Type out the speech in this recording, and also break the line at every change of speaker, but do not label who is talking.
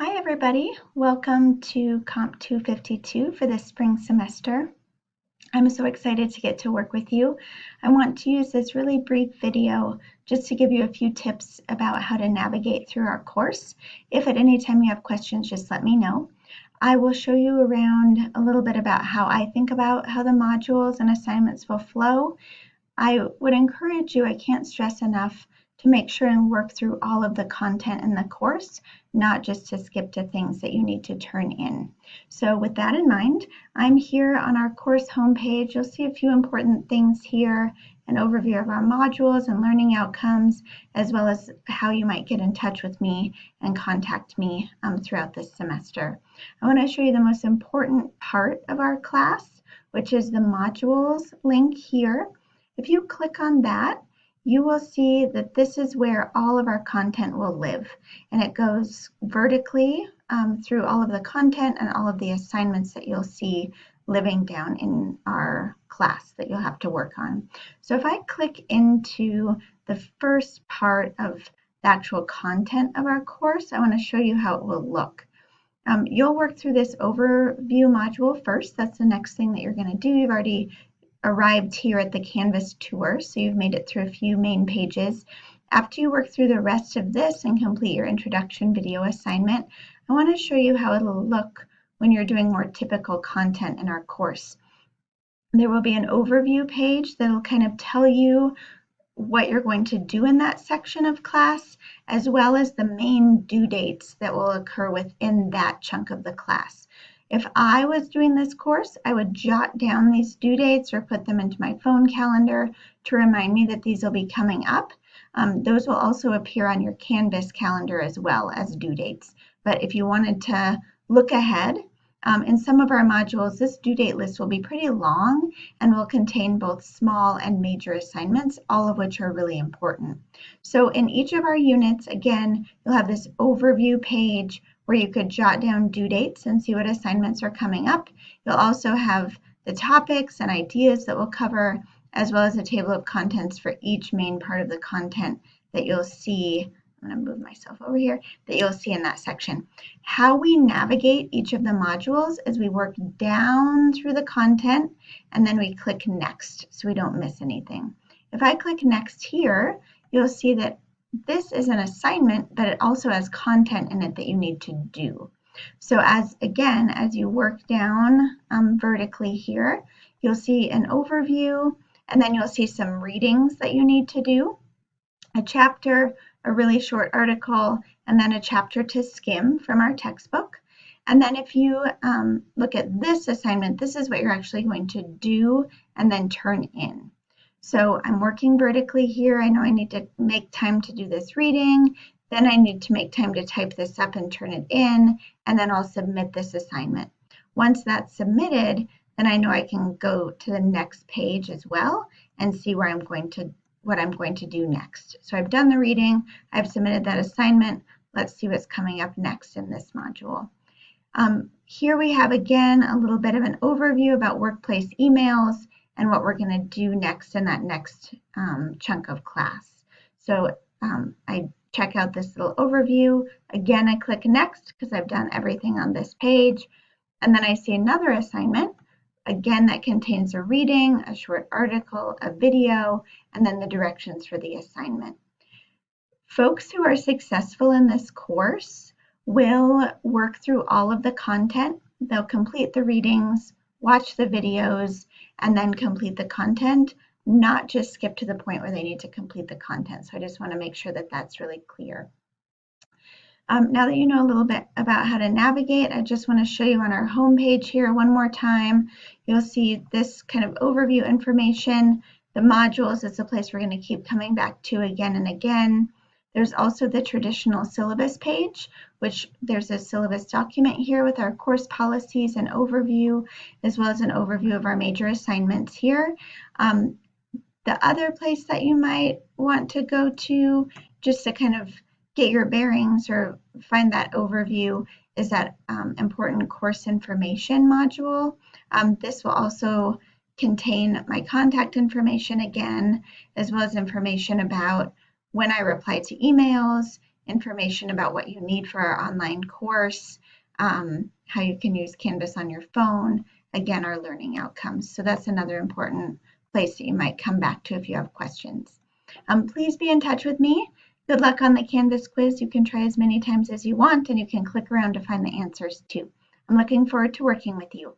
Hi everybody, welcome to Comp 252 for this spring semester. I'm so excited to get to work with you. I want to use this really brief video just to give you a few tips about how to navigate through our course. If at any time you have questions, just let me know. I will show you around a little bit about how I think about how the modules and assignments will flow. I would encourage you, I can't stress enough, to make sure and work through all of the content in the course, not just to skip to things that you need to turn in. So with that in mind, I'm here on our course homepage. You'll see a few important things here, an overview of our modules and learning outcomes, as well as how you might get in touch with me and contact me throughout this semester. I want to show you the most important part of our class, which is the modules link here. If you click on that, you will see that this is where all of our content will live, and it goes vertically through all of the content and all of the assignments that you'll see living down in our class that you'll have to work on. So if I click into the first part of the actual content of our course, I want to show you how it will look. You'll work through this overview module first. That's the next thing that you're going to do. You've already arrived here at the Canvas tour, so you've made it through a few main pages. After you work through the rest of this and complete your introduction video assignment, I want to show you how it'll look when you're doing more typical content in our course. There will be an overview page that'll kind of tell you what you're going to do in that section of class, as well as the main due dates that will occur within that chunk of the class. If I was doing this course, I would jot down these due dates or put them into my phone calendar to remind me that these will be coming up. Those will also appear on your Canvas calendar as well as due dates. But if you wanted to look ahead, in some of our modules, this due date list will be pretty long and will contain both small and major assignments, all of which are really important. So in each of our units, again, you'll have this overview page where you could jot down due dates and see what assignments are coming up. You'll also have the topics and ideas that we'll cover, as well as a table of contents for each main part of the content that you'll see. I'm going to move myself over here, that you'll see in that section. How we navigate each of the modules is we work down through the content and then we click next so we don't miss anything. If I click next here, you'll see that this is an assignment, but it also has content in it that you need to do. So as you work down vertically here, you'll see an overview, and then you'll see some readings that you need to do, a chapter, a really short article, and then a chapter to skim from our textbook. And then if you look at this assignment, this is what you're actually going to do and then turn in. So I'm working vertically here. I know I need to make time to do this reading. Then I need to make time to type this up and turn it in, and then I'll submit this assignment. Once that's submitted, then I know I can go to the next page as well and see what I'm going to do next. So I've done the reading, I've submitted that assignment. Let's see what's coming up next in this module. Here we have again a little bit of an overview about workplace emails and what we're going to do next in that next chunk of class. So I check out this little overview. Again, I click next because I've done everything on this page. And then I see another assignment, again, that contains a reading, a short article, a video, and then the directions for the assignment. Folks who are successful in this course will work through all of the content. They'll complete the readings, watch the videos, and then complete the content, not just skip to the point where they need to complete the content. So I just want to make sure that that's really clear. Now that you know a little bit about how to navigate, I just want to show you on our home page here one more time. You'll see this kind of overview information. The modules is a place we're going to keep coming back to again and again. There's also the traditional syllabus page, which there's a syllabus document here with our course policies and overview, as well as an overview of our major assignments here. The other place that you might want to go to just to kind of get your bearings or find that overview is that important course information module. This will also contain my contact information again, as well as information about when I reply to emails information about what you need for our online course, how you can use Canvas on your phone, again, our learning outcomes. So that's another important place that you might come back to if you have questions. Please be in touch with me. Good luck on the Canvas quiz. You can try as many times as you want, and you can click around to find the answers too. I'm looking forward to working with you.